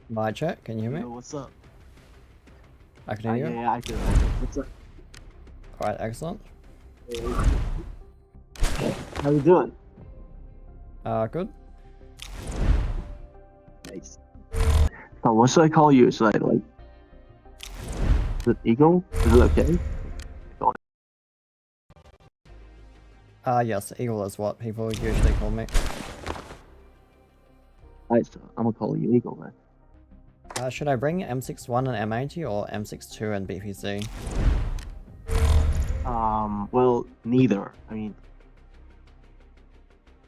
My check, can you hear Yo, me? what's up? I can hear you. Yeah, I can. What's up? Alright, excellent. How you doing? Good. Nice. So what should I call you? Should I like, is it Eagle? Is it okay? Yes, Eagle is what people usually call me. Alright, so I'm gonna call you Eagle then. Should I bring M61 and M80 or M62 and BPC? Well, neither. I mean,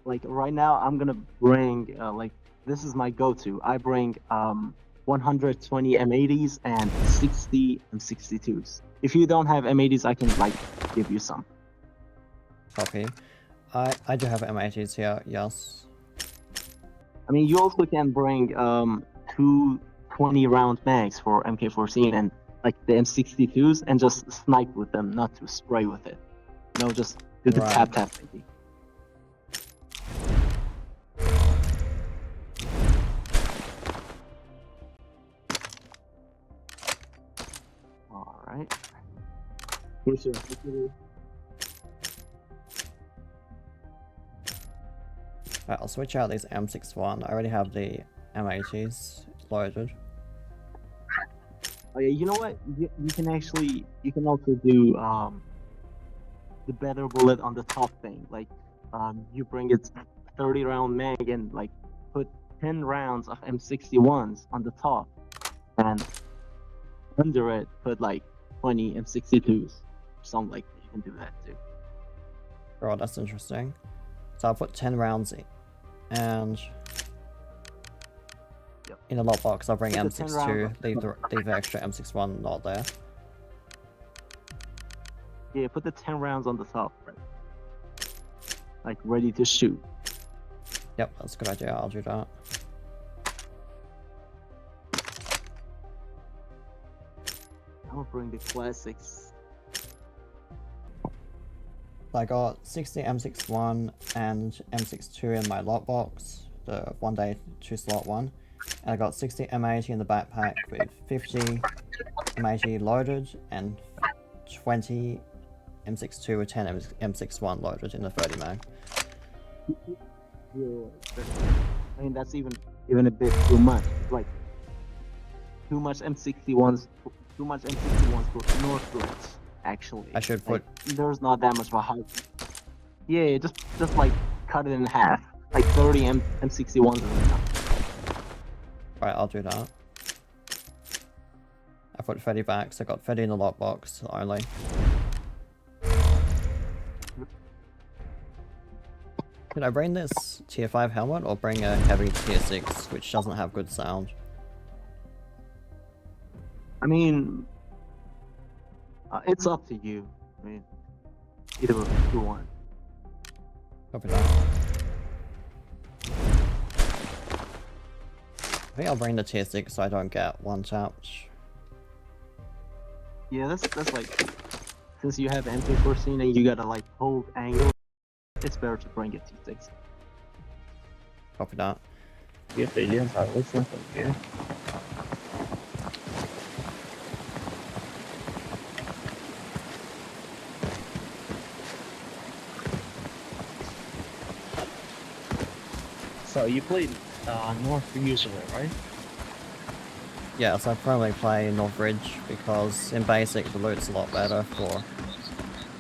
like right now, I'm gonna bring like this is my go-to. I bring 120 M80s and 60 M62s. If you don't have M80s, I can like give you some. Copy. I do have M80s here, yes. I mean, you also can bring two 20-round mags for MK14 and like the M62s and just snipe with them, not to spray with it. No, just do the Right. tap maybe. All right. Here's your Right, I'll switch out these M61. I already have the M80s loaded. Oh yeah, you know what? You can also do the better bullet on the top thing. Like you bring it 30-round mag and like put 10 rounds of M61s on the top, and under it put like 20 M62s. Something like that. You can do that too. Oh, that's interesting. So I'll put 10 rounds in, and Yep. in the lockbox I'll bring Put the 10 rounds M62, leave the extra M61 not there. Yeah, put the 10 rounds on the top, right? Like ready to shoot. Yep, that's a good idea, I'll do that. I'm gonna bring the classics. So I got 60 M61 and M62 in my lockbox, the 1-day 2-slot one. And I got 60 M80 in the backpack with 50 M80 loaded and 20 M62 with 10 M61 loaded in the 30 mag. I mean, that's even a bit too much. Like too much M61s for North threats. Actually, I should put. Like, there's not that much of a high. Yeah, just like cut it in half. Like 30 M61s is enough. Right, I'll do that. I put 30 back, so I got 30 in the lockbox only. Did I bring this tier 5 helmet or bring a heavy tier 6 which doesn't have good sound? I mean, it's up to you. I mean, either one. Copy that. I think I'll bring the tier 6 so I don't get one tapped. Yeah, that's like, since you have MP14 and you gotta like hold angle, it's better to bring it T6. Copy that. Yeah, aliens are listening here. So you played North usually, right? Yes, I probably play Northridge because in basic the loot's a lot better for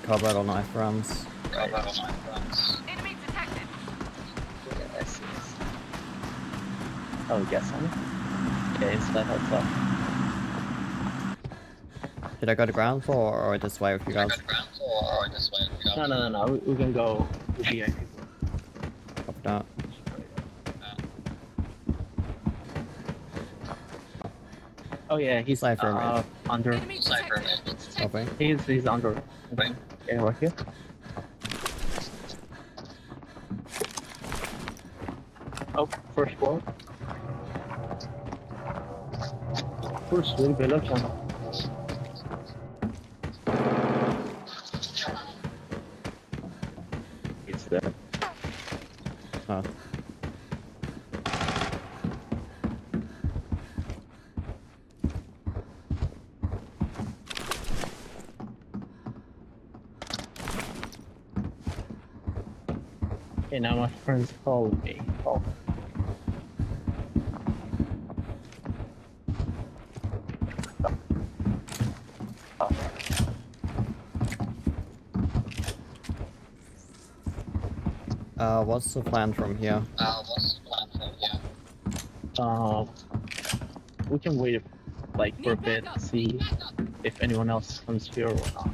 cobalt or knife runs. Right. Enemy detected. Yeah, I see. Oh, yes, yeah, it's that outside. Did I go to ground floor or this way with you guys? No. We can go VIP. Copy that. Oh yeah, he's Cypher mid. under. Enemy detected. Copy. He's under. Yeah, right here. Oh, first floor. First floor, below channel. It's there. Oh. Okay, now my friend's calling me. Oh. What's the plan from here? We can wait like for a bit, see if anyone else comes here or not.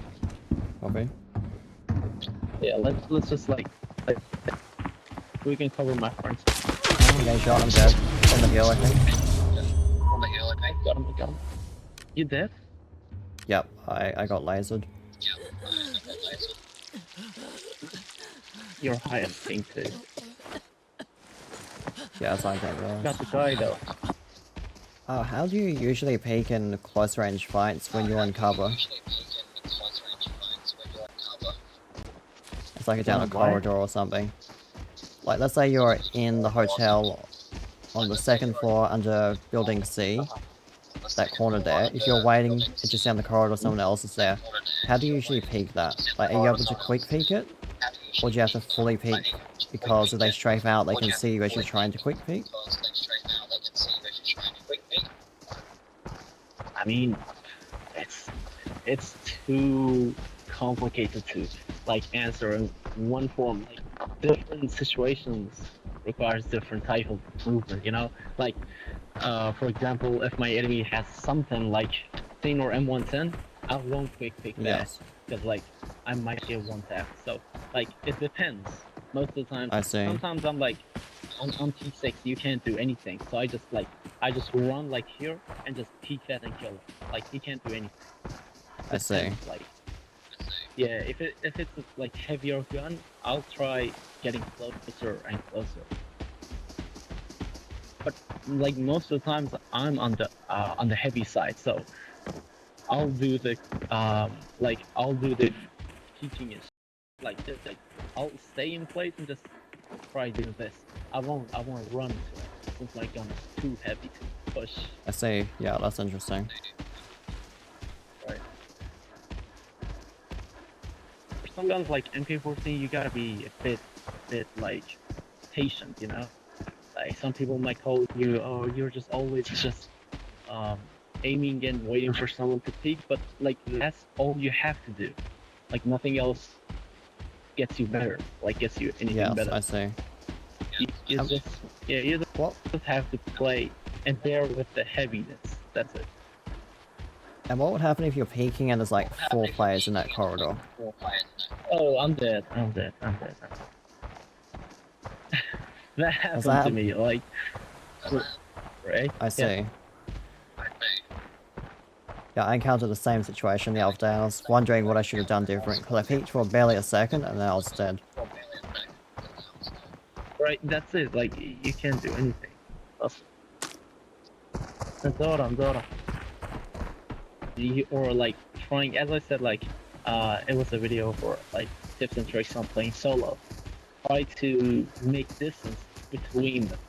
Copy. Yeah, let's just like we can cover my friends. Okay, shot, I'm dead. On the hill, I think. Got him. You dead? Yep, I got lasered. You're high, I think too. Yeah, it's like that, really. Got the guy though. How do you usually peek in close range fights when you're on cover? It's like down a corridor or something. Like, let's say you're in the hotel on the second floor under building C, that corner there. If you're waiting just down the corridor, someone else is there. How do you usually peek that? Like, are you able to quick peek it? Or do you have to fully peek? Because if they strafe out, they can see you as you're trying to quick peek? I mean, it's too complicated to like answer in one form. Like different situations requires different type of movement. You know, like for example, if my enemy has something like Thing or M110, I won't quick pick that Yes. because like I might get one tap. So like it depends. Most of the time, I see. sometimes I'm like on T6 you can't do anything. So I just run like here and just peek that and kill it. Like he can't do anything. I see. Depends, like yeah, if it's a like heavier gun, I'll try getting closer and closer. But like most of the times I'm on the heavy side, so I'll do the teaching is like this. Like I'll stay in place and just try doing this. I won't run to it since my gun is too heavy to push. I see. Yeah, that's interesting. Right. For some guns like MK14, you gotta be a bit like patient, you know. Like some people might call you, oh, you're just always just aiming and waiting for someone to peek, but like that's all you have to do. Like nothing else gets you better, like gets you anything Yes, better. I see. You just What? just have to play and bear with the heaviness. That's it. And what would happen if you're peeking and there's like 4 players in that corridor? Oh, I'm dead. That happened to happen- me, like, right? I see. Yeah, I encountered the same situation the other day. I was wondering what I should have done different, because I peeked for barely a second and then I was dead. Right, that's it. Like, you can't do anything. Dora. Or like trying, as I said, like, it was a video for like tips and tricks on playing solo. Try to make distance between them.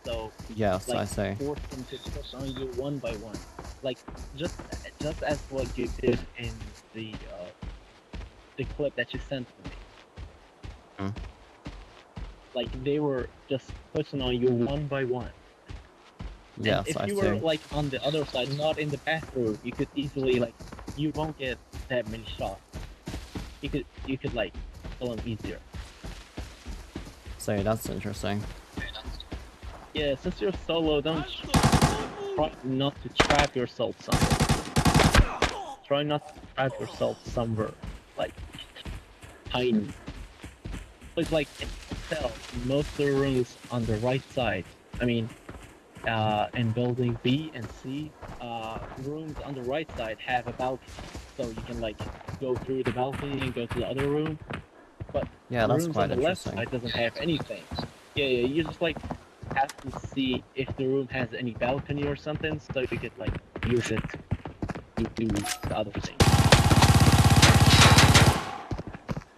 So Yes, like, I see. force them to push on you one by one. Like just as what you did in the clip that you sent to me. Hmm. Like they were just pushing on you one by one. Yes, and I if you see. were like on the other side, not in the bathroom, you could easily like you won't get that many shots. You could like kill them easier. So that's interesting. Yeah, since you're solo, don't try not to trap yourself somewhere. Try not to trap yourself somewhere like tiny. It's like in hotel, most of the rooms on the right side. I mean, in building B and C, rooms on the right side have a balcony, so you can like go through the balcony and go to the other room. But Yeah, that's rooms quite on the left interesting. side doesn't have anything. Yeah, you just like have to see if the room has any balcony or something, so you could like use it to do the other thing.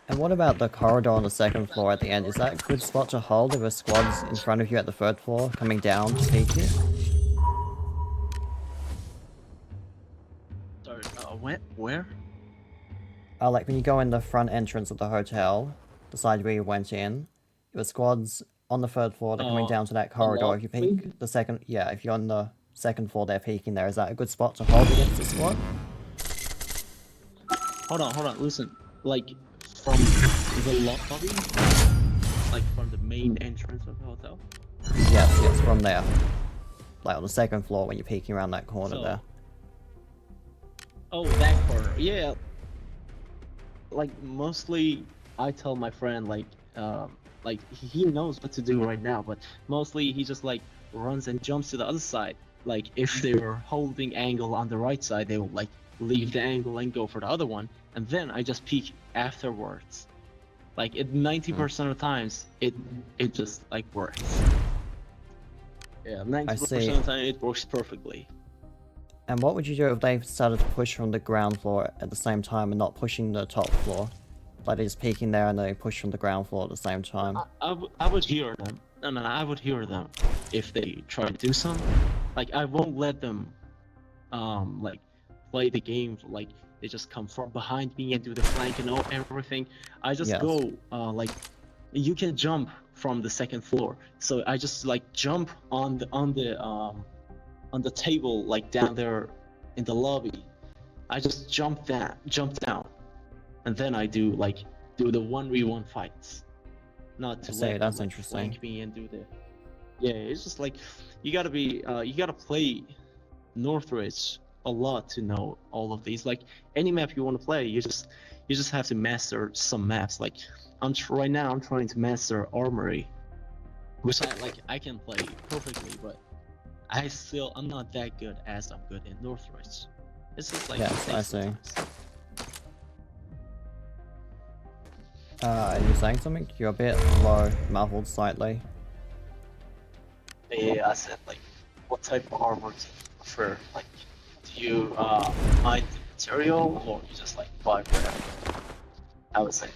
And what about the corridor on the second floor at the end? Is that a good spot to hold if a squad's in front of you at the third floor, coming down to peek you? Sorry, where? Like when you go in the front entrance of the hotel, the side where you went in, your squad's on the 3rd floor, they're coming Oh, down to that corridor. If you lobby? peek the second, yeah, if you're on the 2nd floor, they're peeking there. Is that a good spot to hold against the squad? Hold on, listen. Like, from the lobby? Like, from the main entrance of the hotel? Yes, from there. Like on the 2nd floor when you're peeking around that corner So- there. Oh, that corner. Yeah. Like, mostly, I tell my friend, like, he knows what to do right now, but mostly he just, like, runs and jumps to the other side. Like, if they were holding angle on the right side, they will, like, leave the angle and go for the other one, and then I just peek afterwards. Like, 90% of the times, it just, like, works. Yeah, 90% of the time, it works perfectly. And what would you do if they started to push from the ground floor at the same time and not pushing the top floor? Like they're just peeking there and they push from the ground floor at the same time. I would hear them. No, I would hear them if they try to do something. Like, I won't let them, like, play the game. Like, they just come from behind me and do the flank and everything. I just Yes. go, like, you can jump from the 2nd floor. So I just, like, jump on the table, like, down there in the lobby. I just jump down, and then I do the 1v1 fights. Not to I see, let them, that's like, interesting. flank me and do the. Yeah, it's just like you gotta play Northridge a lot to know all of these. Like, any map you want to play, you just have to master some maps. Like, right now I'm trying to master Armory, which I can play perfectly, but I'm not that good as I'm good in Northridge. It's just like Yes, it I takes see. sometimes. Are you saying something? You're a bit low, muffled slightly. Yeah, I said, like, what type of armor do you prefer? Like, do you mind the material, or you just like buy whatever? I would say.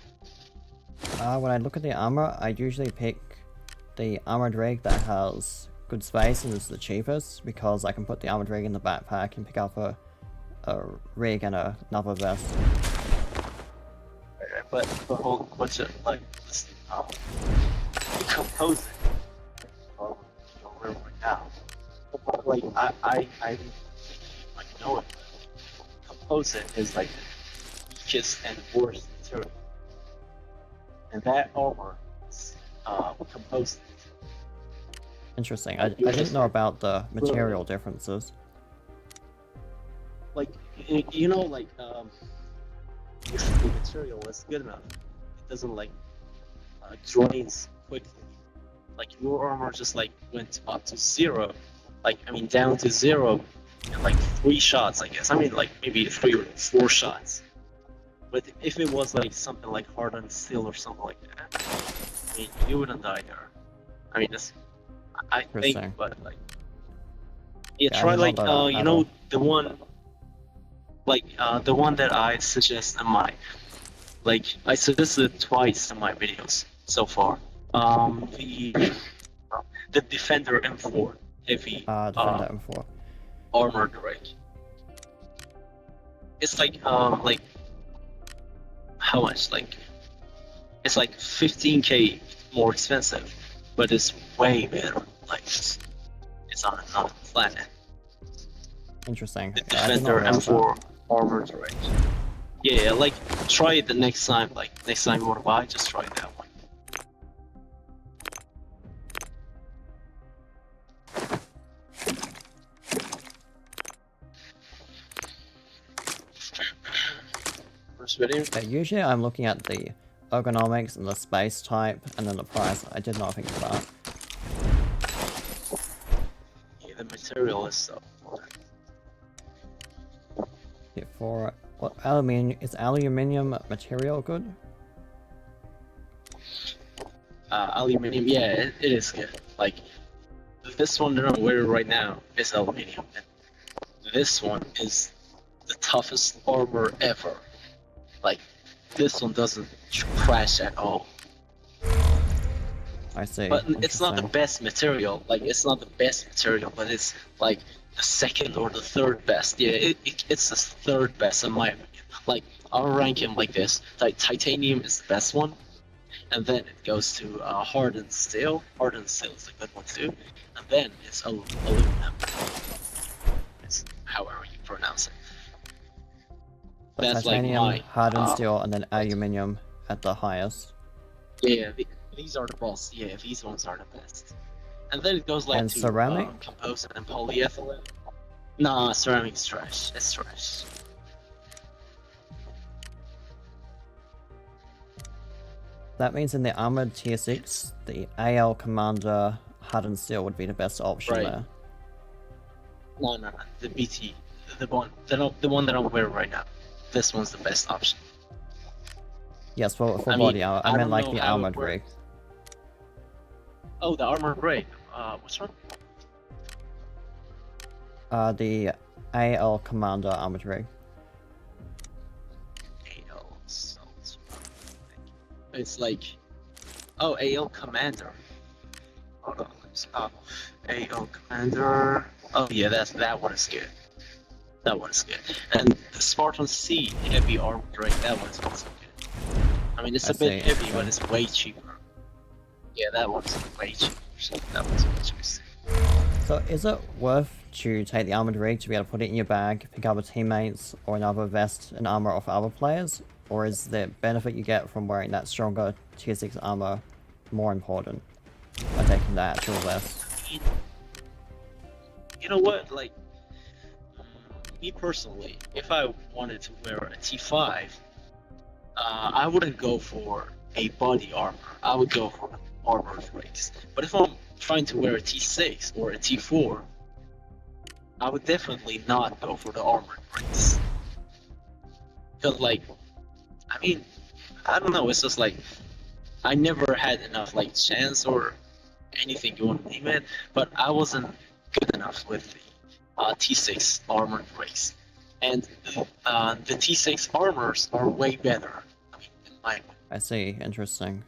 When I look at the armor, I usually pick the armored rig that has good space and is the cheapest because I can put the armored rig in the backpack and pick up a rig and another vest. But the whole bunch of, like, this, composing, or right now, like, I like, know it. Composite is like the weakest and worst material, and that armor is composite. Interesting. I didn't know about the material differences. Like, you know, like, if the material is good enough, it doesn't, like, drains quickly. Like, your armor just, like, went up to 0, like, I mean, down to 0 in, like, 3 shots, I guess. I mean, like, maybe 3 or 4 shots. But if it was, like, something like hardened steel or something like that, I mean, you wouldn't die there. I mean, I think, Interesting. but, like, yeah, Yeah, I try, didn't like, know that you at know, all. the one that I suggest in my, like, I suggested twice in my videos so far. The Defender M4 heavy Defender M4. armored rig. It's like how much? Like, it's like 15k more expensive, but it's way better. Like, it's on another planet. Interesting. The I did not Defender realize that. M4 armored rig. Yeah, like, try it the next time. Like, next time you want to buy, just try that one. First video. Usually I'm looking at the ergonomics and the space type and then the price. I did not think of that. Yeah, the material is so. Yeah, for what aluminium is aluminium material good? Aluminium, yeah, it is good. Like, this one that I'm wearing right now is aluminium, and this one is the toughest armor ever. Like, this one doesn't crash at all. I see. But it's not the Interesting. best material. Like, it's not the best material, but it's like the second or the third best. Yeah, it's the third best in my opinion. Like, I'll rank him like this. Like, titanium is the best one, and then it goes to hardened steel. Hardened steel is a good one too, and then it's aluminum. It's however you pronounce it. So That's like titanium, my hardened steel, and then aluminium at the highest. yeah. These are the best. Yeah, these ones are the best. And then it goes like And to ceramic? composite and polyethylene. Nah, ceramic's trash. It's trash. That means in the armored tier 6, the AL Commander hardened steel would be the best option Right. there. No. The BT, the one that I'm wearing right now. This one's the best option. Yes, for I body mean, armor. I I meant don't like know the how it armored rig. works. Oh, the armor break. Which one? The AL Commander armored rig. AL Assault. It's like, oh, AL Commander. Hold on. Oh, AL Commander. Oh yeah, that one is good. That one's good. And the Spartan C heavy armor break. That one's also good. I mean, it's I a bit see, heavy, but it's way cheaper. Yeah, that one's way cheaper. So that one's much better. So is it worth to take the armored rig to be able to put it in your bag, pick up with teammates, or another vest and armor off other players? Or is the benefit you get from wearing that stronger tier 6 armor more important by taking the actual vest? You know what? Like, me personally, if I wanted to wear a T5, I wouldn't go for a body armor. I would go for armored breaks. But if I'm trying to wear a T6 or a T4, I would definitely not go for the armored breaks. Because, like, I mean, I don't know. It's just like I never had enough like chance or anything you want to name it, but I wasn't good enough with the T6 armored breaks, and the T6 armors are way better. I mean, in my opinion. I see, interesting.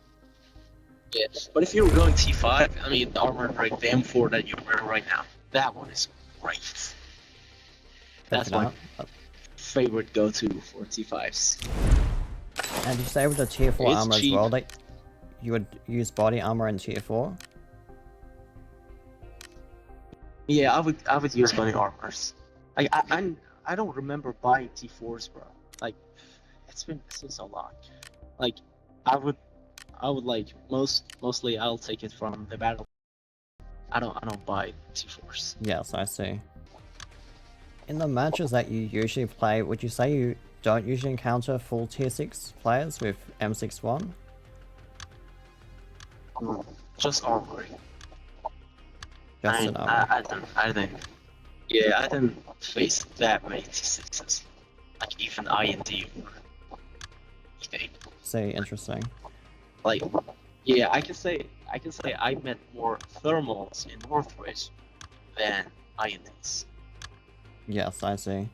Yeah, but if you were going T5, I mean, the armored break, the M4 that you're wearing right now, that one is great. That's Picking my up. favorite go-to for T5s. And did you say with the tier 4 It's armor cheap. as well, that you would use body armor in tier 4? Yeah, I would use body armors. Like I don't remember buying T4s, bro. Like it's been so long. Like I would like mostly I'll take it from the battle. I don't buy T4s. Yes, I see. In the matches that you usually play, would you say you don't usually encounter full tier 6 players with M61? Just armory. Just an armor. I didn't. Yeah, I didn't face that many T6s. Like even IND or anything. See, interesting. Like, yeah, I can say I met more thermals in Northwich than INDs. Yes, I see.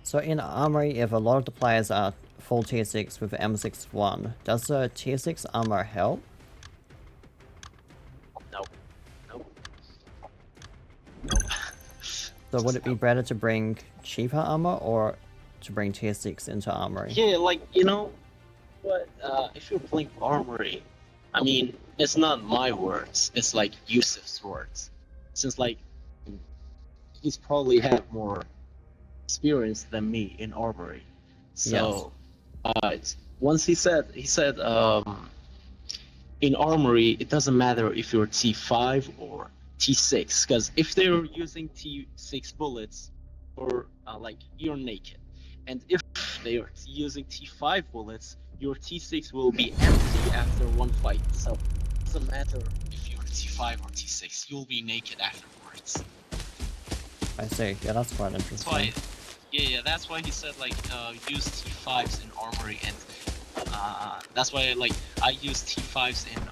So in Armory, if a lot of the players are full tier 6 with M61, does the tier 6 armor help? Nope. So would it be better to bring cheaper armor or to bring tier 6 into Armory? Yeah, like, you know what, if you're playing Armory, I mean, it's not my words, it's like Yusuf's words. Since, like, he's probably had more experience than me in Armory. So, once he said, in Armory, it doesn't matter if you're T5 or T6, because if they're using T6 bullets, or like, you're naked. And if they're using T5 bullets, your T6 will be empty after one fight. So it doesn't matter if you're T5 or T6, you'll be naked afterwards. I see. Yeah, that's quite That's interesting. why, yeah, that's why he said like use T5s in Armory, and that's why like I use T5s in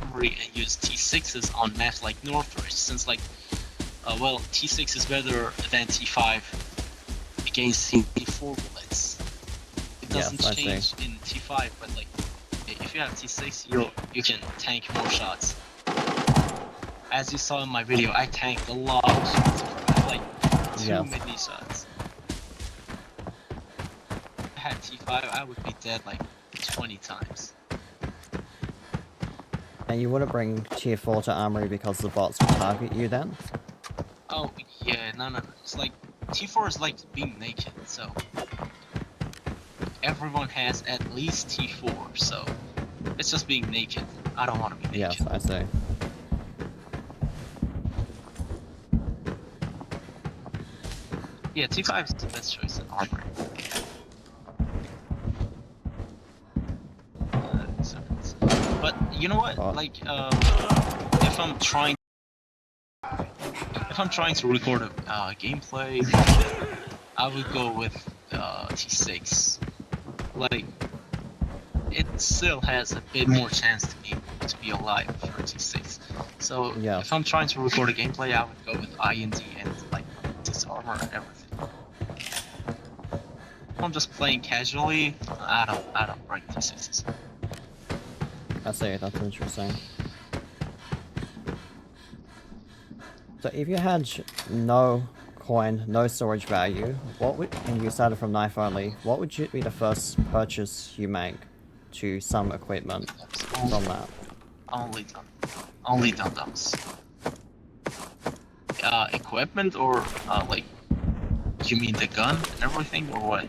Armory and use T6s on maps like Northridge, since like well, T6 is better than T5 against T4 bullets. It doesn't Yes, I change in T5, but like if you have T6, you can tank more shots. As you saw in my video, I tanked a lot of shots, like too Yes. many shots. T5, I would be dead like 20 times. And you wouldn't bring tier 4 to armory because the bots would target you then? Oh yeah, no. It's like T4 is like being naked, so everyone has at least T4, so it's just being naked. I don't want to be naked. Yes, I see. Yeah, T5 is the best choice in armory. But you know what? What? Like, if I'm trying to record a gameplay, I would go with T6. Like, it still has a bit more chance to be alive for T6. So Yeah. if I'm trying to record a gameplay, I would go with IND and like this armor and everything. If I'm just playing casually, I don't break T6s. I see, that's interesting. So if you had no coin, no storage value, and you started from knife only, what would be the first purchase you make to some equipment from that? Only dum-dums. Equipment or like, you mean the gun and everything or what?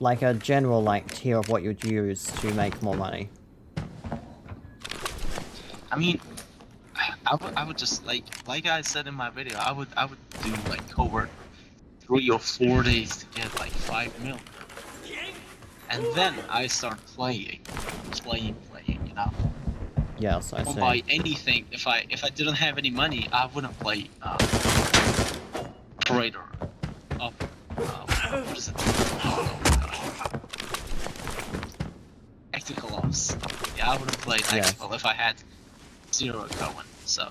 Like a general tier of what you'd use to make more money. I mean, I would just like I said in my video, I would do like covert 3 or 4 days to get like 5 mil, and then I start playing, you know. Yes, I Or see. buy anything. If I didn't have any money, I wouldn't play Operator. What is it? Tactical Ops. Yeah, I wouldn't play Tactical if I had 0 going. So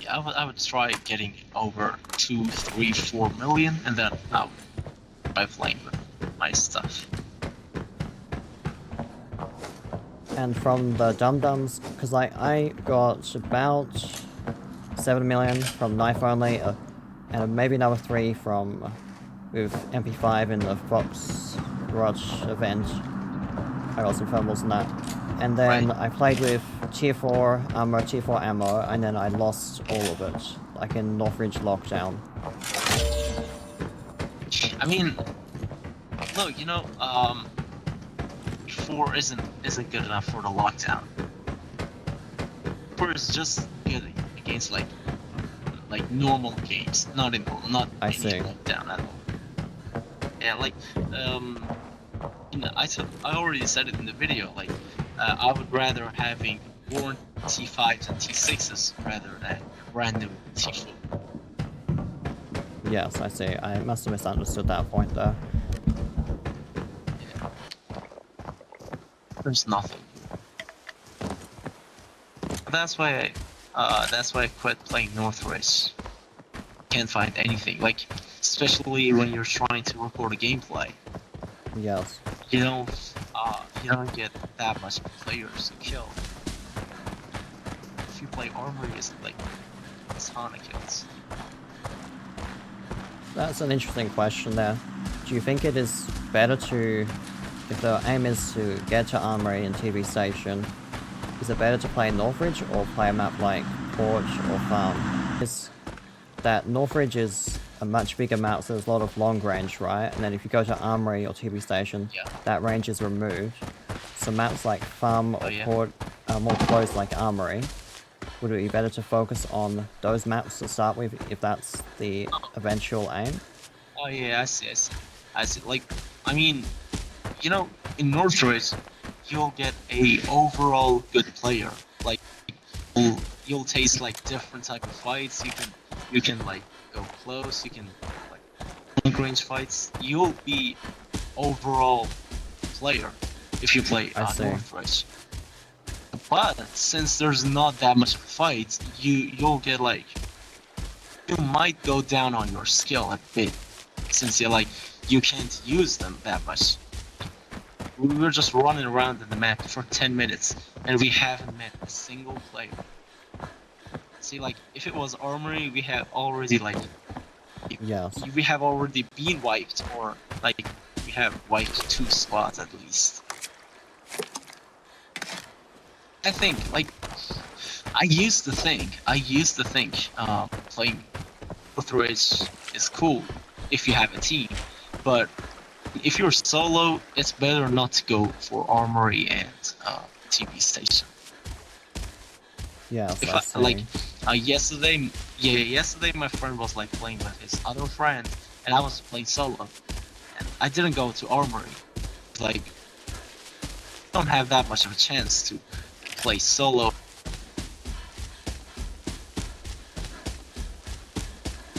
yeah, I would try getting over 2, 3, 4 million, and then I would try playing with my stuff. And from the dum-dums, because I got about 7 million from knife only, and maybe another 3 from with MP5 in the Fox Garage event. I got some thermals and that. And then Right. I played with tier 4 armor, tier 4 ammo, and then I lost all of it, like in Northridge lockdown. I mean, look, you know, 4 isn't good enough for the lockdown. 4 is just good against like normal games, not I any see. lockdown at all. Yeah, like you know, I already said it in the video. Like, I would rather having worn T5s and T6s rather than random T4. Yes, I see. I must have misunderstood that point there. Yeah. There's nothing. That's why I quit playing Northridge. Can't find anything. Like, especially when you're trying to record a gameplay. Yes. You don't get that much players to kill. If you play armory, it's like a ton of kills. That's an interesting question there. Do you think it is better to, if the aim is to get to armory and TV station, is it better to play Northridge or play a map like Porch or Farm? Is that Northridge is a much bigger map, so there's a lot of long range, right? And then if you go to armory or TV station, Yeah. that range is removed. So maps like Farm or yeah. Port are more close like armory. Would it be better to focus on those maps to start with if that's the eventual aim? Oh yeah, I see. Like, I mean, you know, in Northridge, you'll get a overall good player. Like, you'll taste like different type of fights. You can like go close. You can like long range fights. You'll be overall player if you play I see. Northridge. But since there's not that much fights, you'll get like, you might go down on your skill a bit, since you can't use them that much. We were just running around in the map for 10 minutes, and we haven't met a single player. See, like, if it was armory, we have already Yes. we have already been wiped, or like we have like 2 squads at least. I think like I used to think playing through is cool if you have a team, but if you're solo, it's better not to go for armory and TV station. Yes, If I I, see. like yesterday my friend was like playing with his other friend, and I was playing solo. And I didn't go to armory. Like, don't have that much of a chance to play solo.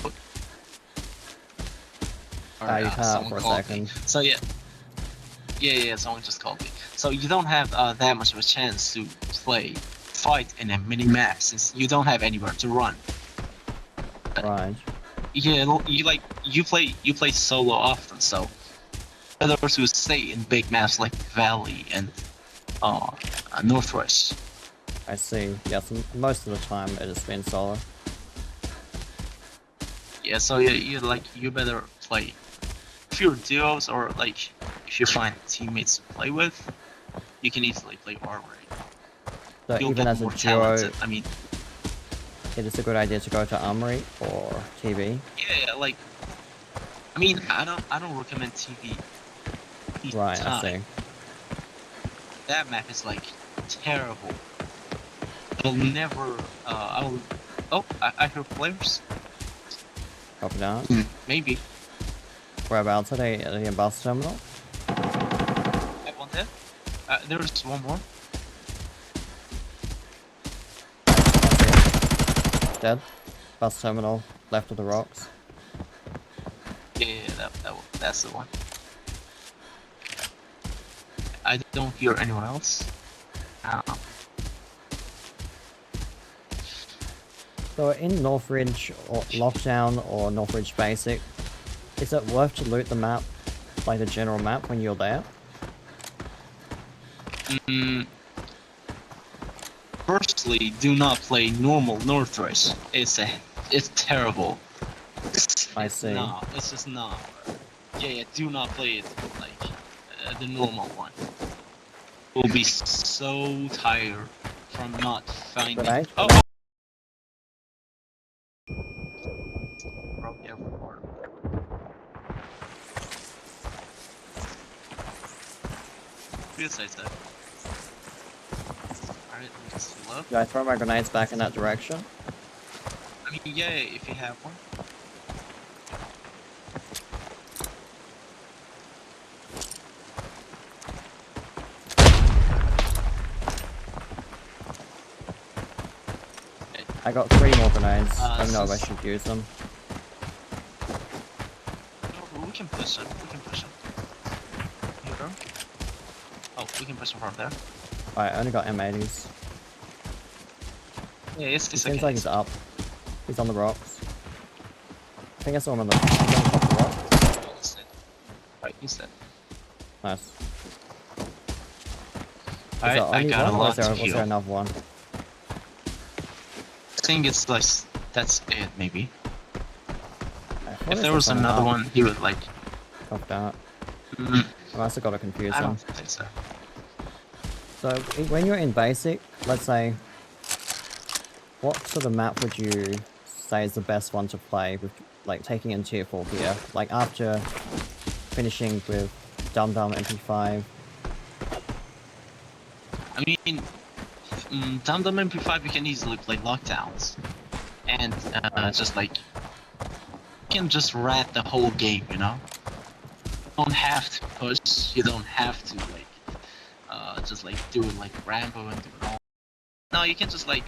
Or, You cut out someone for a called me. second. So yeah, someone just called me. So you don't have that much of a chance to fight in a mini map since you don't have anywhere to run. Right. Yeah, you play solo often, so others who stay in big maps like Valley and Northwest. I see. Yes, most of the time it has been solo. Yeah, so you better play. If you're duos or like if you find teammates to play with, you can easily play armory. So You'll even get as a more duo, talented. I mean, it is a good idea to go to Armory or TV. yeah, like I mean, I don't recommend TV. Right, I time. see. That map is like terrible. I'll never. I'll. Oh, I hear players. Copy that. Maybe. Whereabouts are they? Are they in bus terminal? I want that. There's one more. Dead. Bus terminal, left of the rocks. Yeah, that's the one. I don't hear anyone else. So in Northridge or Lockdown or Northridge Basic, is it worth to loot the map, like the general map, when you're there? Firstly, do not play normal Northwest. It's terrible. I see. No, it's just not. Yeah, do not play it like the normal one. You'll be so tired from not finding. Grenade? Oh. Broke every part of it. Good size though. Alright, let's look. Do I throw my grenades back in that direction? I mean, yeah, if you have one. I got 3 more grenades. I don't know if I since- should use them. No, we can push it. We can push it. Here. Oh, we can push it from there. Alright, I only got M80s. Yeah, it's It okay. seems like he's up. He's on the rocks. I think I saw him on the, he's on the top of the rock. He's dead. Right, he's dead. Nice. Is I there only got a one, or lot was there, to was heal. there another one? I think it's like that's it, maybe. I thought I If there saw was someone another up. one, he would like. Copy that. Mm, I must have got to confuse I them. don't think so. So, when you're in basic, let's say, what sort of map would you say is the best one to play with, like, taking in tier 4 gear? Like, after finishing with Dum Dum MP5. I mean, Dum Dum MP5 you can easily play lockdowns, and just like you can just rat the whole game, you know. You don't have to push. You don't have to like just like do it like Rambo and do it all. No, you can just like.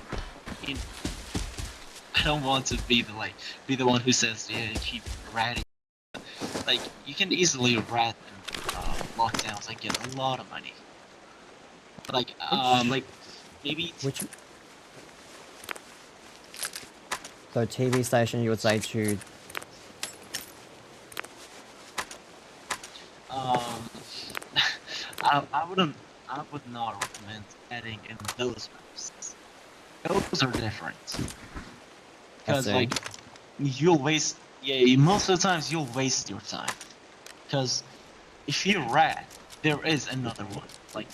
I don't want to be the one who says yeah keep ratting. Like you can easily rat lockdowns and get a lot of money. Like maybe Which... So, TV station, you would say to... I would not recommend adding in those maps. Those are different. Because see. like you'll waste most of the times you'll waste your time. Because if you rat, there is another one. Like,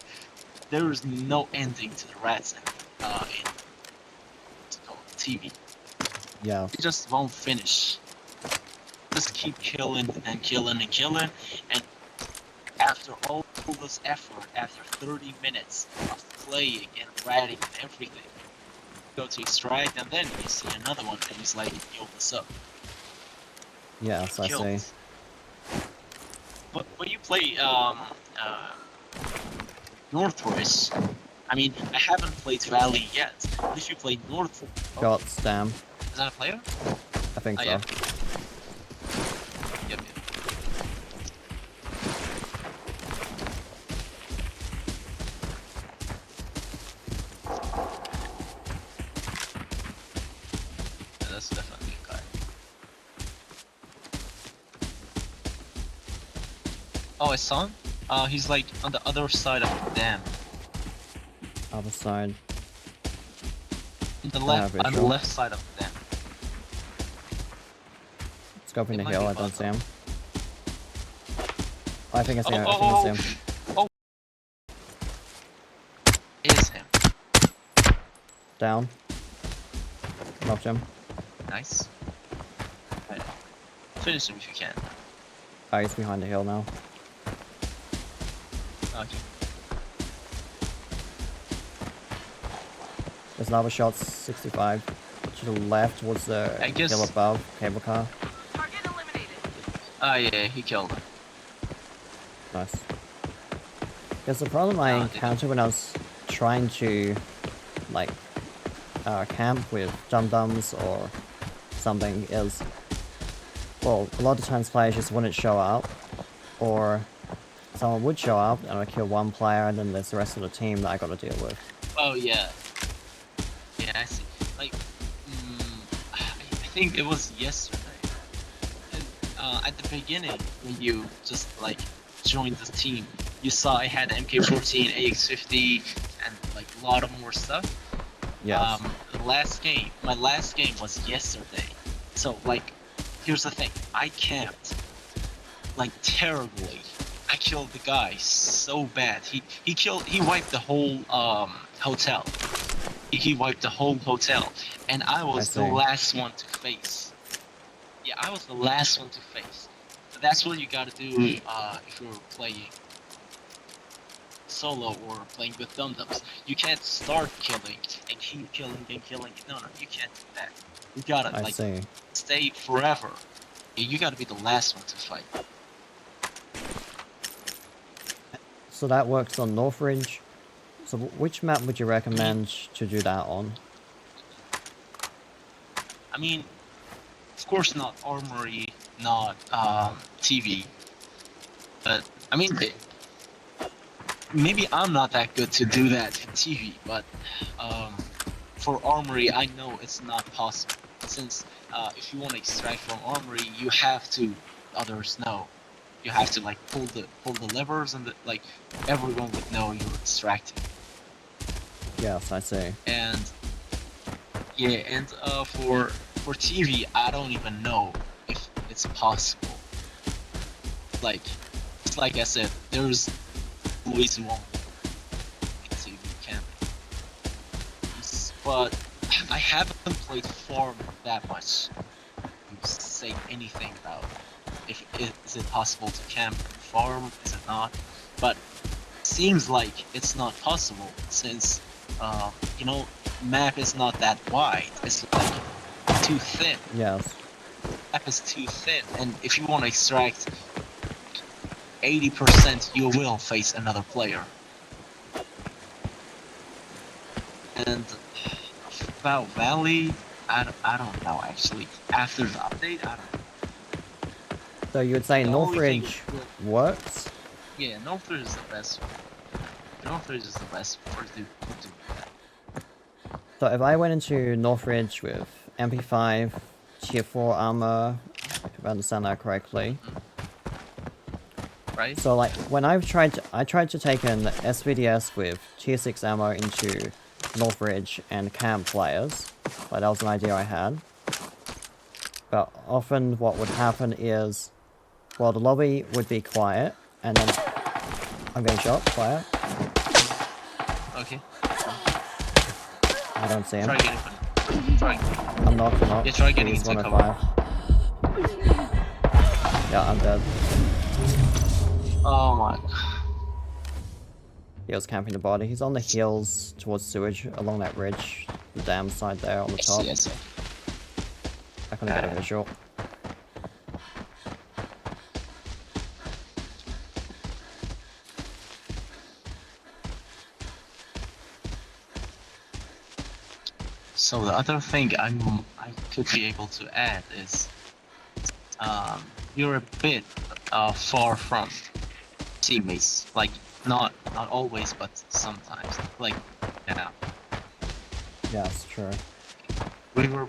there is no ending to the rats in what's it called, TV. Yeah. They just won't finish. Just keep killing and killing and killing, and after all this effort, after 30 minutes of playing and ratting and everything, go to extract, and then you see another one, and he's like, yo, what's up? Yes, I Killed. see. But when you play Northwest, I mean, I haven't played Valley yet, but if you play North... Oh, God damn. is that a player? I think Oh, so. yeah. Yep, yep. Yeah, that's definitely a guy. Oh, I saw him? He's like on the other side of the dam. Other side. On the have on the visual. left side of the dam. Scoping It the might hill, be I don't above see him. I think I see him. I Oh, think I see him. is him. Down. Knocked him. Nice. Right. Finish him if you can. Oh, he's behind the hill now. Okay. There's another shot, 65. To the left towards the I guess- hill above, cable car. Target eliminated. Oh yeah, he killed him. Nice. Because the problem I Oh, did he? encountered when I was trying to, like, camp with dum-dums or something is, well, a lot of times players just wouldn't show up, or someone would show up and I kill one player and then there's the rest of the team that I gotta deal with. Oh yeah. Yeah, I see. Like, I think it was yesterday. And, at the beginning, when you just like joined the team, you saw I had MK14, AX50, and like a lot of more stuff. Yes. My last game was yesterday. So like, here's the thing. I camped like terribly. I killed the guy so bad. He wiped the whole hotel. He wiped the whole hotel, and I was the see. last one to face. Yeah, I was the last one to face. But that's what you gotta do if you're playing solo or playing with dum-dums. You can't start killing and keep killing and killing. No, you can't do that. You gotta I like see. stay forever. You gotta be the last one to fight. So that works on Northridge. So which map would you recommend to do that on? I mean, of course not Armory, not TV. But I mean, maybe I'm not that good to do that in TV. But for Armory, I know it's not possible. Since if you want to extract from Armory, you have to. Others know. You have to like pull the levers, and like everyone would know you're extracting. Yes, I see. And yeah, and for TV, I don't even know if it's possible. Like, it's like I said, there's always one TV camping. But I haven't played Farm that much to say anything about if is it possible to camp Farm, is it not? But seems like it's not possible since you know, map is not that wide. It's like too thin. Yes. Map is too thin, and if you want to extract 80%, you will face another player. And about Valley, I don't know actually. After the update, I don't know. So you would say The only thing Northridge is- works? Yeah, Northridge is the best one. Northridge is the best for do that. So if I went into Northridge with MP5, tier 4 armor, if I understand that correctly. Right? So like when I tried to take an SVDS with tier 6 ammo into Northridge and camp players. Like that was an idea I had. But often what would happen is, well, the lobby would be quiet, and then I'm getting shot. Quiet. Okay. I don't see him. Try getting. Try. I'm knocked. I'm knocked. Yeah, try getting He's into 105. Yeah, I'm dead. Oh my. He was camping the body. He's on the hills towards sewage along that ridge, the dam side there on the top. I see. I couldn't get a visual. So the other thing I could be able to add is, you're a bit far from teammates. Like not always, but sometimes. Like yeah, Yeah, it's true. we were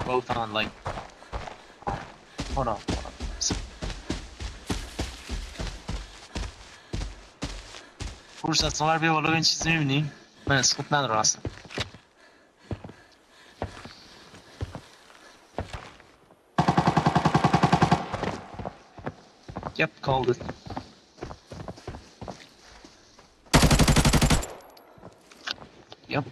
both on like. Hold on. So, فرصة صار بيه والله بين چیزی من اسکوپ ندارم اصلا. Yep, called it. Yep.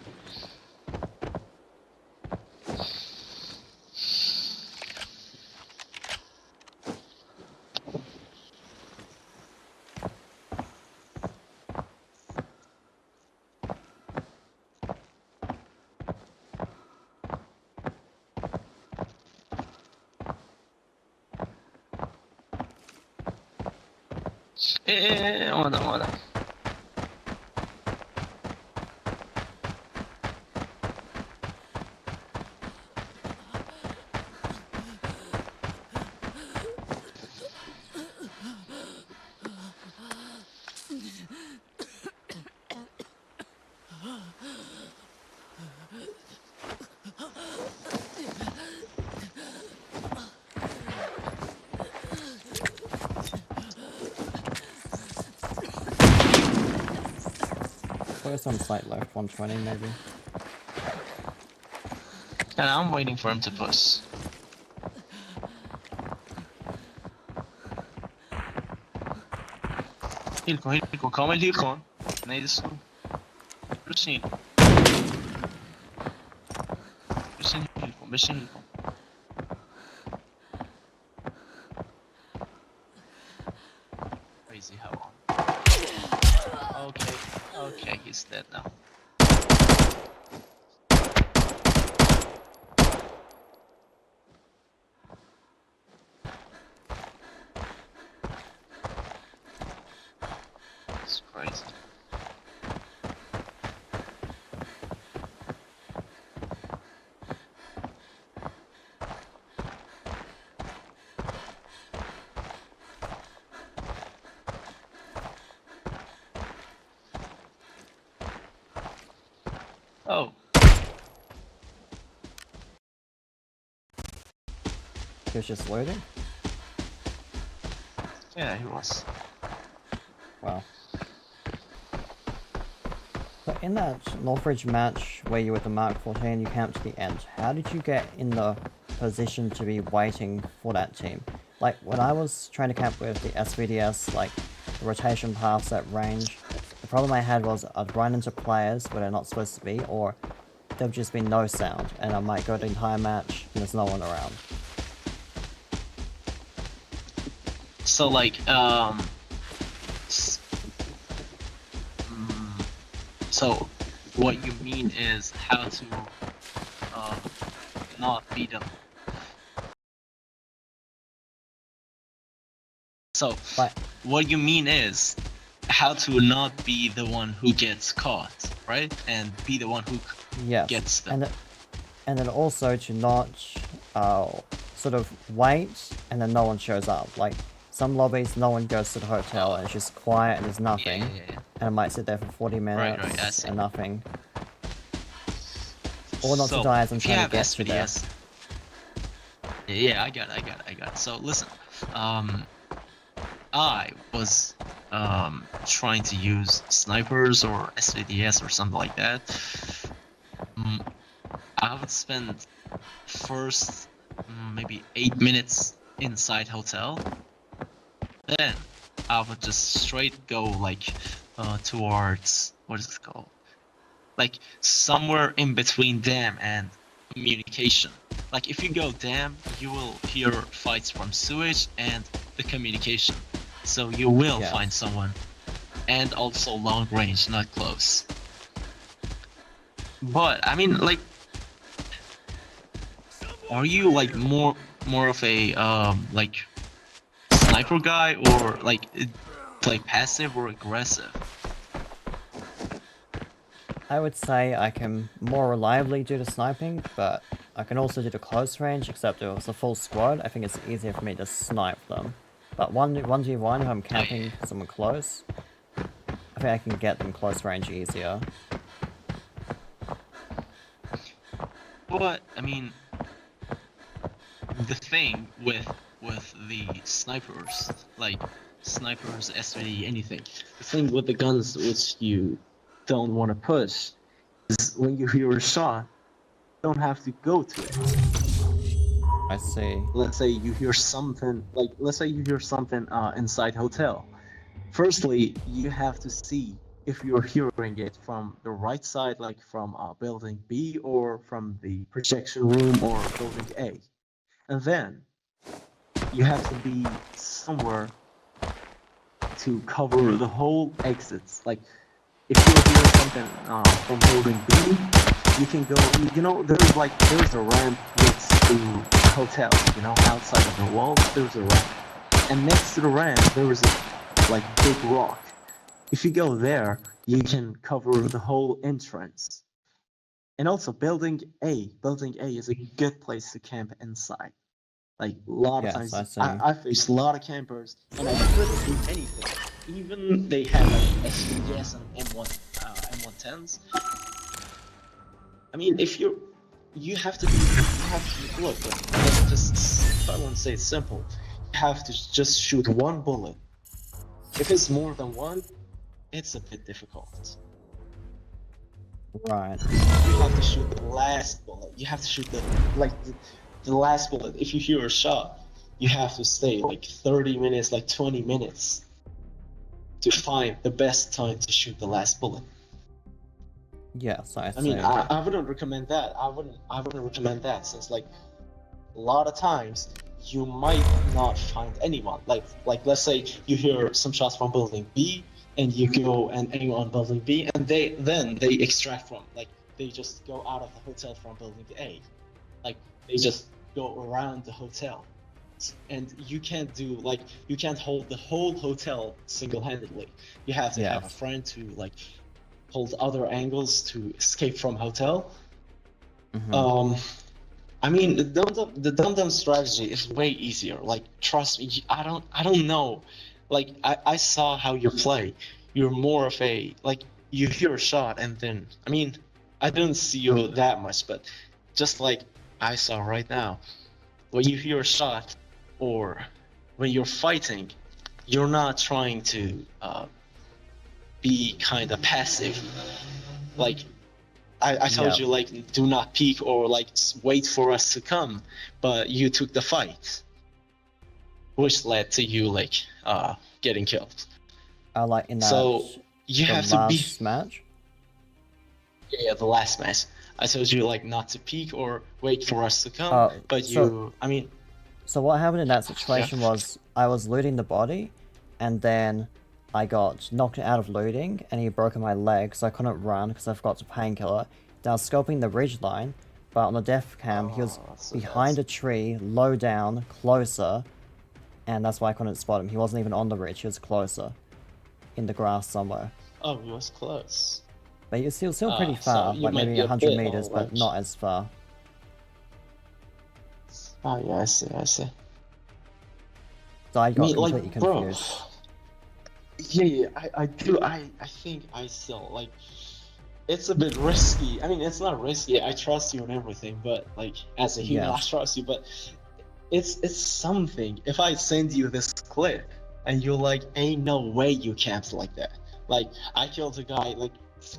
اومدم. There's some slight left, 120 maybe. And I'm waiting for him to push. هيل كون كامل هيل كون نيدسو بشين هيل كون crazy how okay he's dead now. It's crazy. Oh. He was just loading? Yeah, he was. Wow. So in that Northridge match where you were at the Mark 14, you camped to the end. How did you get in the position to be waiting for that team? Like, when I was trying to camp with the SVDS, like, the rotation paths at range, the problem I had was I'd run into players where they're not supposed to be, or there'd just be no sound, and I might go the entire match and there's no one around. So like so what you mean is how to not be the so But what you mean is how to not be the one who gets caught, right? And be the one who yes, gets them. and then also to not sort of wait and then no one shows up. Like some lobbies, no one goes to the hotel and it's just quiet and there's nothing. Yeah. And I might sit there for 40 minutes Right, I see. and nothing. Or not So, to die as I'm if you trying have to get to there. SVDS, yeah, I got it. So listen, I was trying to use snipers or SVDS or something like that. I would spend first maybe 8 minutes inside hotel, Then I would just straight go like towards what is it called? Like somewhere in between them and communication. Like if you go them, you will hear fights from sewage and the communication. So you will Yes. find someone. And also long range, not close. But I mean, like, are you like more of a like sniper guy, or like play passive or aggressive? I would say I can more reliably do the sniping, but I can also do the close range, except if it's a full squad, I think it's easier for me to snipe them. But 1v1, if I'm camping someone close, I think I can get them close range easier. But I mean, the thing with the snipers, like snipers, SVD, anything. The thing with the guns which you don't want to push is when you hear a shot, you don't have to go to it. I see. Let's say you hear something inside hotel. Firstly, you have to see if you're hearing it from the right side, like from building B, or from the projection room, or building A. And then you have to be somewhere to cover the whole exits. Like if you hear something from building B, you can go. There's a ramp next to the hotel. Outside of the walls, there's a ramp, and next to the ramp there is a big rock. If you go there, you can cover the whole entrance. And also, building A is a good place to camp inside. Like a lot of Yes, times, I see. I faced a lot of campers, and I couldn't do anything. Even they had like SVS and M110s. I mean, if you have to look. Just I won't say it's simple. You have to just shoot one bullet. If it's more than one, it's a bit difficult. Right. You have to shoot the last bullet. You have to shoot the last bullet. If you hear a shot, you have to stay like 30 minutes, like 20 minutes to find the best time to shoot the last bullet. Yes, I see. I mean, I wouldn't recommend that. I wouldn't recommend that, since like a lot of times you might not find anyone. Like let's say you hear some shots from building B, and you go and aim on building B, and they extract from, like, they just go out of the hotel from building A. Like they just go around the hotel, and you can't hold the whole hotel single-handedly. You have to have a Yes. friend to like hold other angles to escape from hotel. Mhm. I mean, the dum-dum strategy is way easier. Like, trust me, I don't know. Like, I saw how you play. You're more of a, like, you hear a shot, and then, I mean, I didn't see you that much, but just like I saw right now, when you hear a shot, or when you're fighting, you're not trying to be kind of passive. Like, I told Yeah. you, like, do not peek, or like wait for us to come, but you took the fight, which led to you like getting killed. Like in that So you the have to be last match. the last match. I told you like not to peek or wait for us to come, Oh, but so- I mean, So what happened in that situation was I was looting the body, and then I got knocked out of looting, and he broke my leg, so I couldn't run because I forgot to painkiller. Then I was scoping the ridge line, but on the def cam he was so behind a tree, low down, closer, and that's why I couldn't spot him. He wasn't even on the ridge; he was closer, in the grass somewhere. oh, it was close. But he was still pretty so far, you like might maybe be a 100 bit meters, on but ledge. not as far. Oh yeah, I see. So I got mean, like, completely bro. confused. Yeah, I do. I think I still like. It's a bit risky. I mean, it's not risky. I trust you and everything, but like as a human, Yes. I trust you. But it's something. If I send you this clip and you're like, "Ain't no way you camped like that." Like I killed a guy like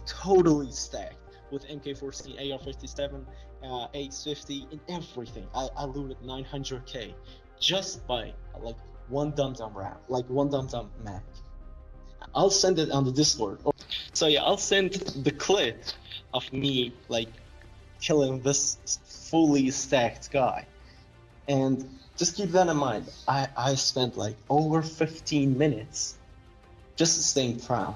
totally stacked with MK14, AR-57, AX-50, and everything. I looted 900k just by like one dum-dum round, like one dum-dum mag. I'll send it on the Discord. So yeah, I'll send the clip of me like killing this fully stacked guy. And just keep that in mind. I spent like over 15 minutes just staying prone.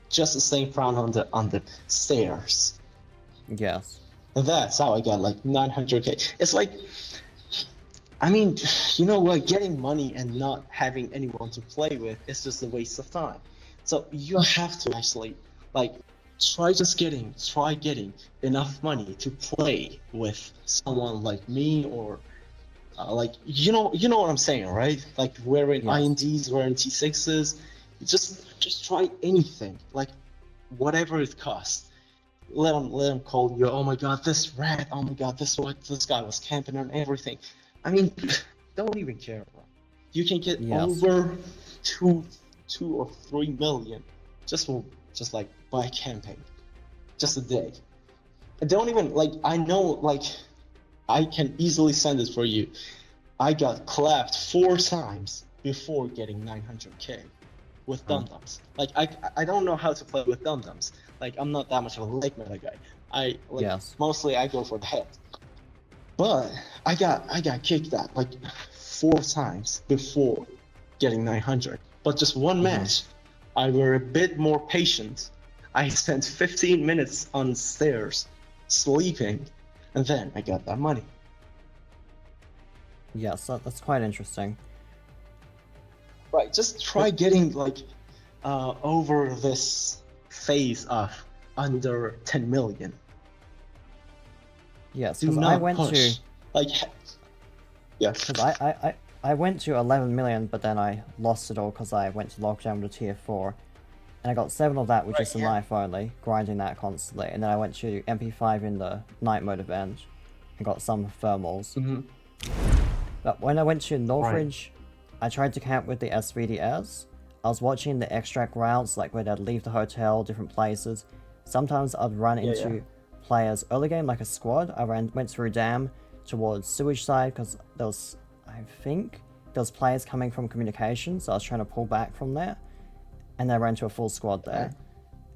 Just staying prone on the stairs. Yes. And that's how I got like 900k. It's like, I mean, you know what? Getting money and not having anyone to play with is just a waste of time. So you have to actually like try getting enough money to play with someone like me or like you know what I'm saying, right? Like wearing Yes. INDs, wearing T6s, just try anything, like whatever it costs. Let them call you. Oh my God, this rat. Oh my God, this guy was camping and everything. I mean, don't even care, bro. You can get Yes. over 2 or 3 million just like by camping, just a day. I don't even like. I know like I can easily send it for you. I got clapped 4 times before getting 900k with dum-dums. Like I don't know how to play with dum-dums. Like I'm not that much of a leg meta guy. I like Yes. mostly I go for the head. But I got kicked out like 4 times before getting 900. But just one match, I were a bit more patient. I spent 15 minutes on stairs sleeping, and then I got that money. Yes, that's quite interesting. Right, just try getting like over this phase of under 10 million. Yes, Do because not I went push. to Like, yeah. because I went to 11 million, but then I lost it all because I went to lockdown to tier 4, and I got 7 of that, which is the knife only, grinding that constantly, and then I went to MP5 in the night mode event, and got some thermals. But when I went to Northridge, I tried to camp with the SVDS. I was watching the extract routes, like where they'd leave the hotel, different places. Sometimes I'd run into players early game, like a squad. I went through Dam towards Sewage side because there was, I think, there was players coming from communication, so I was trying to pull back from there. And I ran to a full squad there.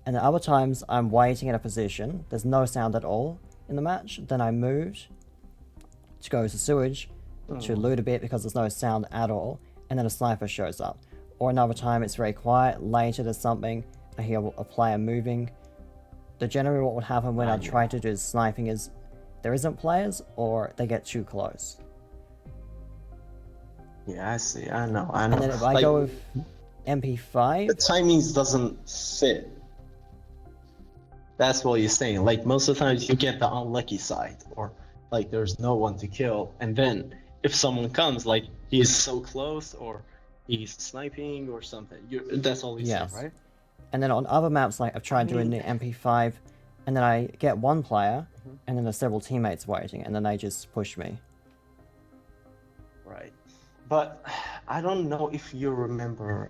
And then other times I'm waiting in a position, there's no sound at all in the match. Then I moved to go to Sewage to loot a bit because there's no sound at all, and then a sniper shows up. Or another time it's very quiet, later there's something, I hear a player moving. Generally what would happen when I try to do sniping is there isn't players or they get too close. Yeah, I see. I know. And then if I Like, go with MP5, the timings doesn't fit. That's what you're saying. Like most of the times you get the unlucky side, or like there's no one to kill, and then if someone comes, like he's so close, or he's sniping or something. That's all you say, right? and then on other maps, like I've tried doing the MP5, and then I get one player, and then there's several teammates waiting, and then they just push me. Right. But I don't know if you remember,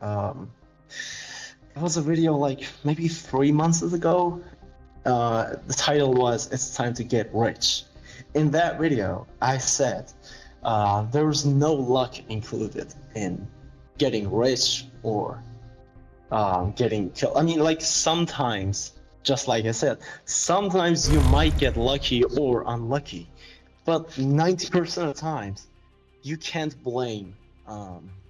there was a video like maybe 3 months ago. The title was "It's Time to Get Rich." In that video, I said there was no luck included in getting rich or getting killed. I mean, like sometimes, just like I said, sometimes you might get lucky or unlucky, but 90% of the times, you can't blame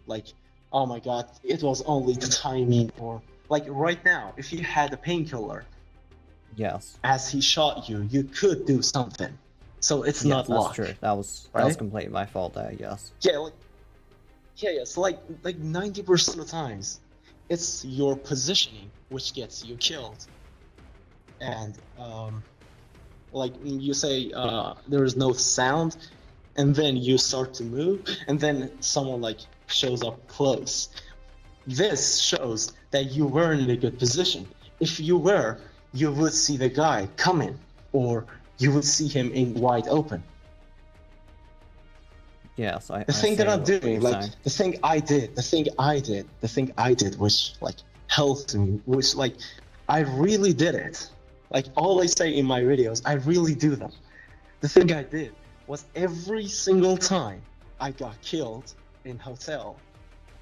like, oh my God, it was only the timing, or like right now, if you had a painkiller, Yes. as he shot you, you could do something. So it's Yes, not that's luck. true. That was right? completely my fault there, yes. Yeah, like so like 90% of the times, it's your positioning which gets you killed. And like you say, there is no sound, and then you start to move, and then someone like shows up close. This shows that you were in a good position. If you were, you would see the guy coming, or you would see him in wide open. Yes, The thing that I'm doing, like the thing I did, which like helped me, which like I really did it. Like all I say in my videos, I really do them. The thing I did was every single time I got killed in hotel,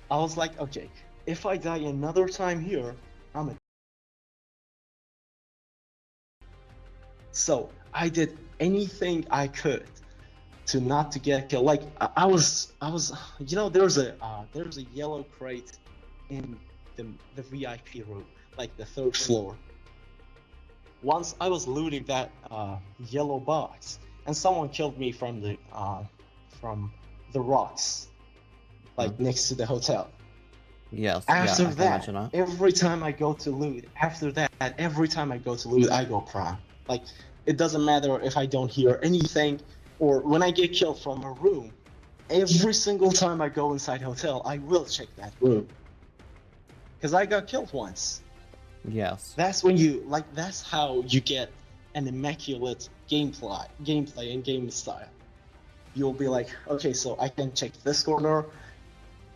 I was like, okay, if I die another time here, I'm a. So I did anything I could to not to get killed. Like I was, there's a yellow crate in the VIP room, like the third floor. Once I was looting that yellow box, and someone killed me from the rocks, like next to the hotel. Yes, After yeah, I can that, imagine that. every time I go to loot, I go prime. Like, it doesn't matter if I don't hear anything, or when I get killed from a room, every single time I go inside hotel, I will check that room. Because I got killed once. Yes. That's how you get an immaculate gameplay and game style. You'll be like, okay, so I can check this corner,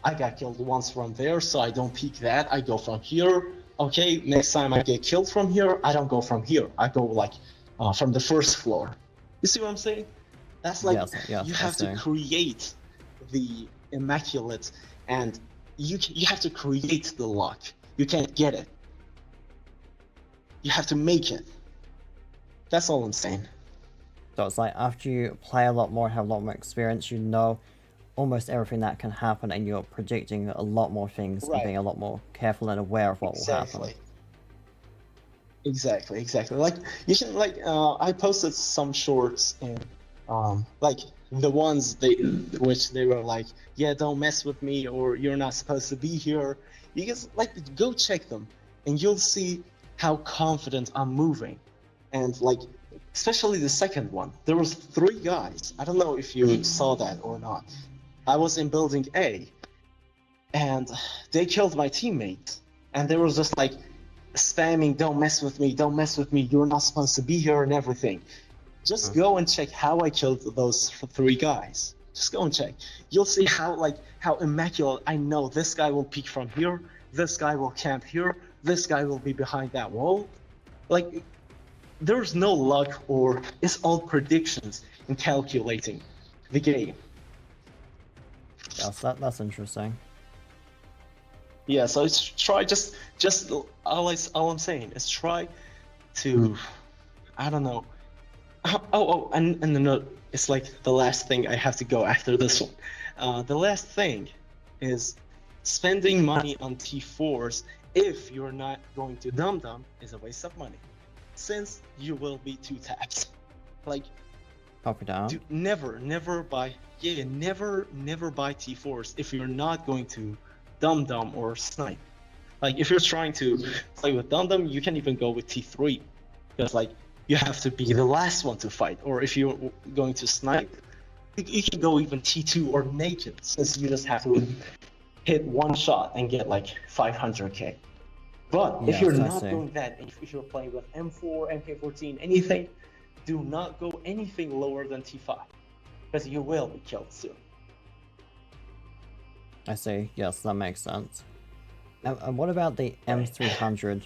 I got killed once from there, so I don't peek that. I go from here. Okay, next time I get killed from here, I don't go from here. I go like from the first floor. You see what I'm saying? That's like Yes, you I have to see. create the immaculate, and you have to create the luck. You can't get it. You have to make it. That's all I'm saying. So it's like after you play a lot more, have a lot more experience, you know almost everything that can happen, and you're predicting a lot more things and Right. being a lot more careful and aware of what will happen. Exactly. Like you can I posted some shorts in like the ones which they were like, yeah, don't mess with me, or you're not supposed to be here. You guys go check them, and you'll see how confident I'm moving, and like especially the second one. There was 3 guys. I don't know if you saw that or not. I was in building A, and they killed my teammate, and they were just like spamming, don't mess with me, you're not supposed to be here, and everything. Just go and check how I killed those 3 guys. Just go and check. You'll see how immaculate. I know this guy will peek from here, this guy will camp here, this guy will be behind that wall. Like, there's no luck, or it's all predictions and calculating the game. Yes, that's interesting. Yeah, so it's try just all I'm saying is try to, I don't know. And the note, it's like the last thing I have to go after this one. The last thing is spending money on T4s if you're not going to Dum is a waste of money, since you will be 2 taps. Like, Copy down. never buy buy T4s if you're not going to Dum or Snipe. Like, if you're trying to play with Dum, you can even go with T3, because like you have to be the last one to fight. Or if you're going to Snipe, you can go even T2 or naked, since you just have to hit 1 shot and get like 500k. But if Yes, you're I not see. doing that, if you're playing with M4, MK14, anything, do not go anything lower than T5, because you will be killed soon. I see. Yes, that makes sense. And what about the M300?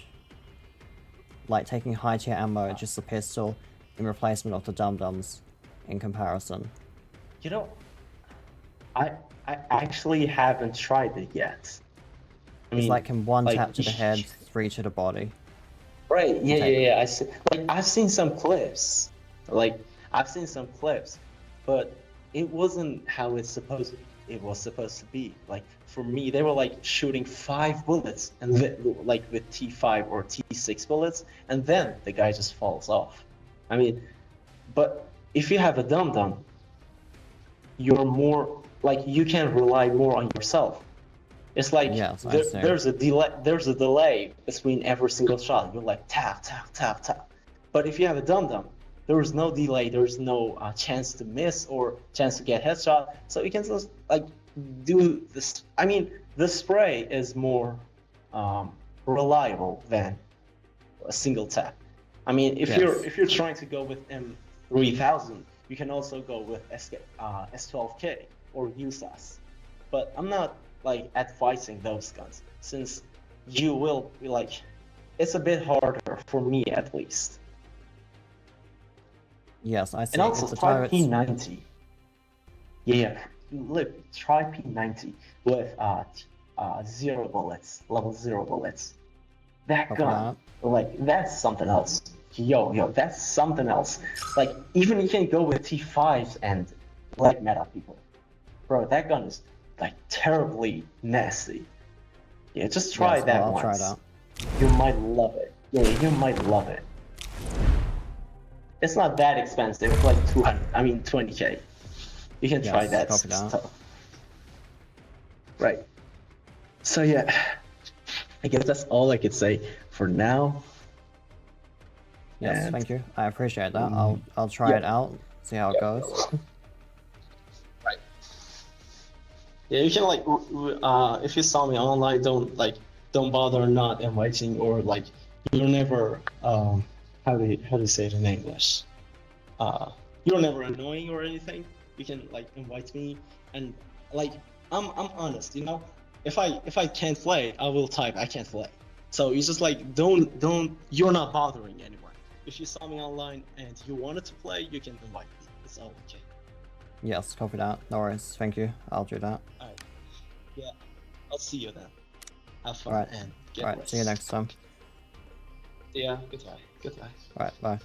Like taking high tier ammo, just a pistol, in replacement of the dum-dums, in comparison. You know, I actually haven't tried it yet. It's like can 1 tap to the head, 3 to the body. Right? Yeah. Okay. I see. I've seen some clips. But it wasn't how it was supposed to be. Like, for me, they were like shooting 5 bullets, and like with T5 or T6 bullets, and then the guy just falls off. I mean, but if you have a dum, you're more like, you can rely more on yourself. It's like, Yes, I see. there's a delay between every single shot. You're like tap tap tap tap. But if you have a dum, there is no delay. There's no chance to miss or chance to get headshot. So you can just like do this. I mean, the spray is more reliable than a single tap. I mean, if you're trying to go with M3000, you can also go with S12K or USAS. But I'm not like advising those guns, since you will be like, it's a bit harder for me at least. Yes, I see. And also If the try turrets... P90. Yeah, look, try P90 with zero bullets, level 0 bullets. That Copy gun, that. like that's something else. Yo, that's something else. Like even you can go with T5s and light meta people. Bro, that gun is like terribly nasty. Yeah, just try Yes, that I'll once. try it out. You might love it. Yeah, you might love it. It's not that expensive. It's like 20k. You can try Yes, that copy that. stuff. Right. So yeah, I guess that's all I could say for now. Yes, And- thank you. I appreciate that. I'll try Yeah. it out, see how it goes. Right. Yeah, you can like, if you saw me online, don't bother not inviting or like, you're never, how do you say it in English? You're never annoying or anything. You can like invite me and like, I'm honest, you know. If I can't play, I will type I can't play. So you just like don't you're not bothering anyone. If you saw me online and you wanted to play, you can invite me. It's all okay. Yes, copy that. No worries. Thank you. I'll do that. Alright. Yeah. I'll see you then. Have fun Alright. and get Alright, rest. see you next time. Yeah, goodbye. Goodbye. Alright, bye.